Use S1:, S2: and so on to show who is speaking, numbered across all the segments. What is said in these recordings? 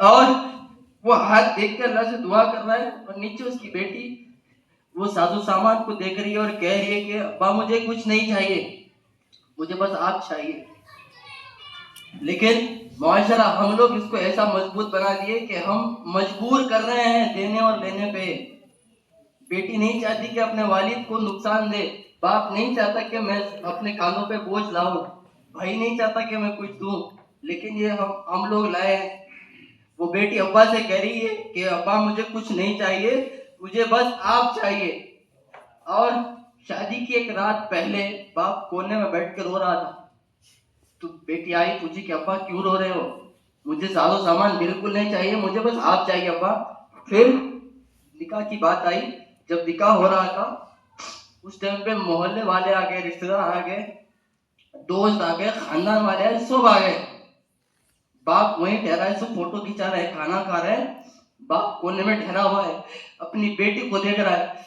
S1: और वो हाथ देख कर अल्लाह से दुआ कर रहा है और नीचे उसकी बेटी वो साजो सामान को देख रही है और कह रही है कि अब्बा मुझे कुछ नहीं चाहिए, मुझे बस आप चाहिए। लेकिन माशरा हम लोग इसको ऐसा मजबूत बना दिए कि हम मजबूर कर रहे हैं देने और लेने पे। बेटी नहीं चाहती कि अपने वालिद को नुकसान दे, बाप नहीं चाहता कि मैं अपने कानों पे बोझ लाऊं, भाई नहीं चाहता कि मैं कुछ दूं, लेकिन ये हम लोग लाए हैं। वो बेटी अब्बा से कह रही है कि अब्बा मुझे कुछ नहीं चाहिए, मुझे बस आप चाहिए। और शादी की एक रात पहले बाप कोने में बैठ कर रो रहा था, तो बेटी आई पूछी कि अब्बा क्यों रो रहे हो, मुझे सारो सामान बिल्कुल नहीं चाहिए, मुझे बस आप चाहिए अब्बा। फिर निकाह की बात आई, जब निकाह हो रहा था उस टाइम पे मोहल्ले वाले आ गए, रिश्तेदार आ गए, दोस्त आ गए, खानदान वाले आए, सब आ गए। बाप वहीं ठहरा है, सब फोटो खिंचा रहे हैं, खाना खा रहे हैं, बाप कोने में ठहरा हुआ है, अपनी बेटी को देख रहा है।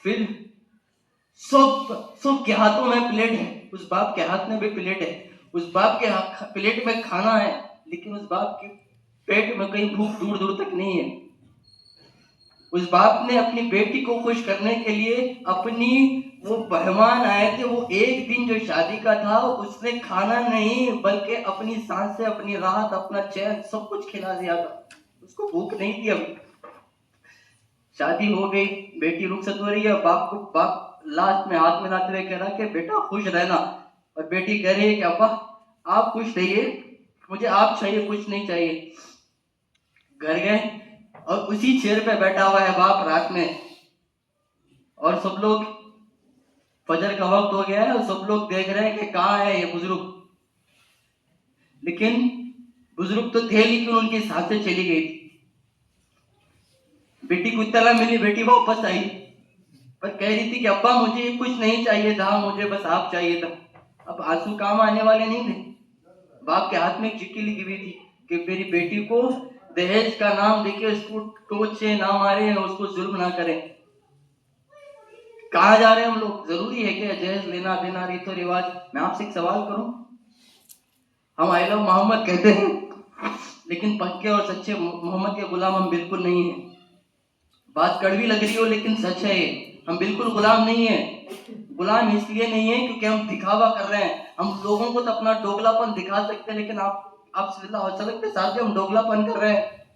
S1: फिर सब सबके हाथों में प्लेट है, उस बाप के हाथ में भी प्लेट है, उस बाप के प्लेट में खाना है, लेकिन उस बाप के पेट में कहीं भूख दूर दूर तक नहीं है। उस बाप ने अपनी बेटी को खुश करने के लिए अपनी वो मेहमान आए थे, वो एक दिन जो शादी का था उसने खाना नहीं बल्कि अपनी सांस से अपनी राहत अपना चैन सब कुछ खिला दिया था, उसको भूख नहीं थी। अभी शादी हो गई, बेटी रुखसत हो रही है, बाप लास्ट में हाथ मिलाते हुए कह रहा कि बेटा खुश रहना, और बेटी कह रही है कि अब्बा आप खुश रहिए, मुझे आप चाहिए, कुछ नहीं चाहिए। घर गए और उसी चेयर पे बैठा हुआ है बाप रात में, और सब लोग, फजर का वक्त हो गया है और सब लोग देख रहे हैं कि कहाँ है ये बुजुर्ग। लेकिन बुजुर्ग तो थे, लेकिन उनकी सांसें चली गई थी। बेटी को इत्तला मिली, बेटी वापस आई, पर कह रही थी कि अब्बा मुझे कुछ नहीं चाहिए था, मुझे बस आप चाहिए था। अब आंसू काम आने वाले नहीं थे। बाप के हाथ में एक चिट्ठी लिखी हुई थी कि मेरी बेटी को दहेज का नाम देके उसको टोच से ना मारे, उसको जुल्म ना करें। कहाँ जा रहे हैं हम लोग? जरूरी है कि दहेज लेना देना रीतो रिवाज? मैं आपसे एक सवाल करूं, हम आई लव मोहम्मद कहते हैं, लेकिन पक्के और सच्चे मोहम्मद के गुलाम हम बिल्कुल नहीं है। बात कड़वी लग रही हो लेकिन सच है ये, हम बिल्कुल गुलाम नहीं है। गुलाम इसलिए नहीं है क्योंकि हम दिखावा कर रहे हैं, हम लोगों को तो अपना डोगलापन दिखा सकते हैं, लेकिन आप सल्लल्लाहु अलैहि वसल्लम के साथ हम डोगलापन कर रहे हैं।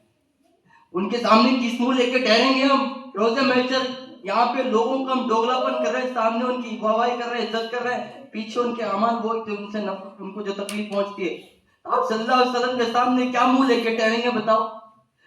S1: उनके सामने किस मुंह लेके ठहरेंगे हम रोजे महशर? यहाँ पे लोगों का हम डोगलापन कर रहे हैं, सामने उनकी वाहवाही कर रहे हैं, इज्जत कर रहे हैं, पीछे उनके अमान बोलते, उनसे उनको जो तकलीफ पहुंचती है। आप सल्लल्लाहु अलैहि वसल्लम के सामने क्या मुंह लेके ठहरेंगे बताओ?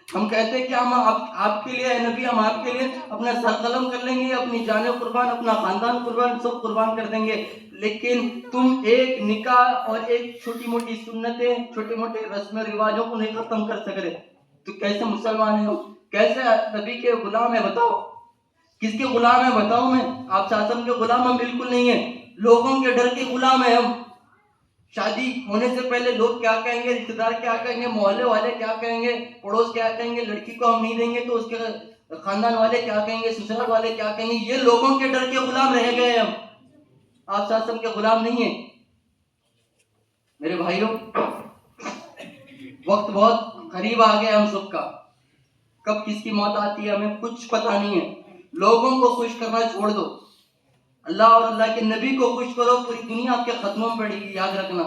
S1: हम कहते हैं कि हम आपके लिए नबी, हम आपके लिए अपना सर कलम कर लेंगे, अपनी जाने कुर्बान, अपना खानदान कुर्बान, सब कुर्बान कर देंगे, लेकिन तुम एक निकाह और एक छोटी मोटी सुन्नतें, छोटे मोटे रस्म रिवाजों को नहीं खत्म कर सक रहे, तो कैसे मुसलमान है? कैसे नबी के गुलाम है बताओ? किसके गुलाम है बताओ? मैं आप शासन के गुलाम हम बिल्कुल नहीं है, लोगों के डर के गुलाम है हम। शादी होने से पहले लोग क्या कहेंगे, रिश्तेदार क्या कहेंगे, मोहल्ले वाले क्या कहेंगे, पड़ोस क्या कहेंगे, लड़की को हम नहीं देंगे तो उसके खानदान वाले क्या कहेंगे, ससुराल वाले क्या कहेंगे, ये लोगों के डर के गुलाम रह गए हम। आप शासन के गुलाम नहीं है मेरे भाइयों। वक्त बहुत करीब आ गया हम सबका, कब किसकी मौत आती है हमें कुछ पता नहीं है। लोगों को खुश करना छोड़ दो, अल्लाह और अल्लाह के नबी को खुश करो, पूरी दुनिया आपके कदमों में पड़ेगी, याद रखना।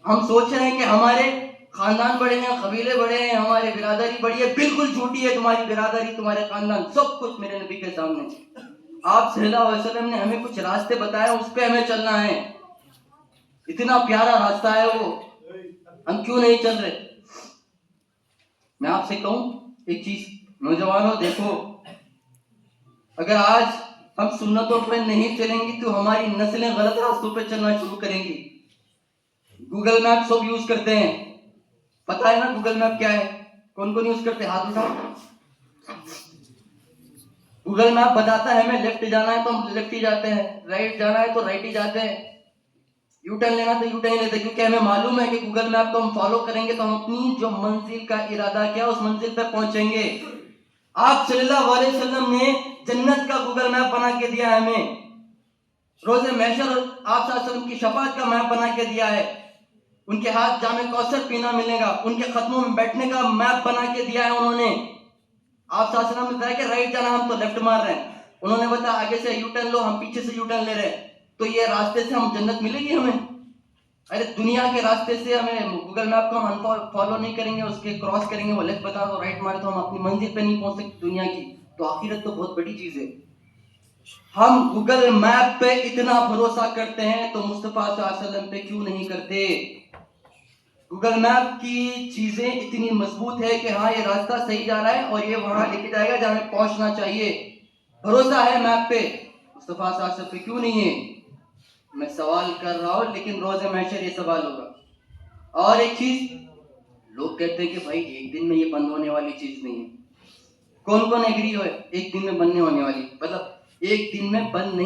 S1: हम सोच रहे हैं कि हमारे खानदान बड़े हैं, कबीले बड़े हैं, हमारी बिरादरी बड़ी है, बिल्कुल झूठी है तुम्हारी बिरादरी, तुम्हारे खानदान, सब कुछ मेरे नबी के सामने। आप सल्लल्लाहु अलैहि वसल्लम ने हमें कुछ रास्ते बताए, उस पे हमें चलना है। इतना प्यारा रास्ता है वो, हम क्यों नहीं चल रहे? मैं आपसे कहूं एक चीज, नौजवानों देखो, अगर आज हम सुन्नतों पर नहीं चलेंगे तो हमारी नस्लें गलत रास्तों पर चलना शुरू करेंगी। गूगल मैप सब यूज करते हैं, पता है ना गूगल मैप क्या है? कौन कौन यूज करते हैं? हाथ उठाओ। गूगल मैप बताता है हमें लेफ्ट जाना है तो हम लेफ्ट ही जाते हैं, राइट जाना है तो राइट ही जाते हैं, यू टर्न लेना तो यू टर्न लेते हैं, क्योंकि हमें मालूम है कि गूगल मैप को हम फॉलो करेंगे तो हम अपनी जो मंजिल का इरादा किया उस मंजिल पे पहुंचेंगे। आप सल्लल्लाहु अलैहि वसल्लम ने जन्नत का गूगल मैप बना के दिया है हमें, रोजे महशर आप सल्लल्लाहु अलैहि वसल्लम की शफाअत का मैप बना के दिया है। उनके हाथ जामे कौसर पीना मिलेगा, उनके कदमों में बैठने का मैप बना के दिया है उन्होंने। आप शासना में बताया कि राइट जाना, हम तो लेफ्ट मार रहे हैं। उन्होंने बताया आगे से यू टर्न लो, हम पीछे से यू टर्न ले रहे हैं। तो ये रास्ते से हम जन्नत मिलेगी हमें? अरे दुनिया के रास्ते से हमें गूगल मैप को हम फॉलो नहीं करेंगे, उसके क्रॉस करेंगे, वो लेफ्ट बता दो राइट मारे तो हम अपनी मंजिल पे नहीं पहुंच सकते दुनिया की। तो आखिरत तो बहुत बड़ी चीज है। हम गूगल मैप पे इतना भरोसा करते हैं तो मुस्तफा सल्लल्लाहु अलैहि वसल्लम पे क्यों नहीं करते? गूगल मैप की चीजें इतनी मजबूत है कि हाँ ये रास्ता सही जा रहा है और ये वहां लेके जाएगा जहां हमें पहुंचना चाहिए। भरोसा है मैप पे, मुस्तफा सल्लल्लाहु अलैहि वसल्लम पे क्यों नहीं है? मैं सवाल कर रहा हूं, लेकिन रोज़े महशर ये सवाल होगा। और एक चीज, लोग कहते हैं कि भाई एक दिन में ये बंद होने वाली चीज नहीं है। कौन कौन एग्री हो एक दिन में बनने होने वाली, मतलब एक दिन में बंद नहीं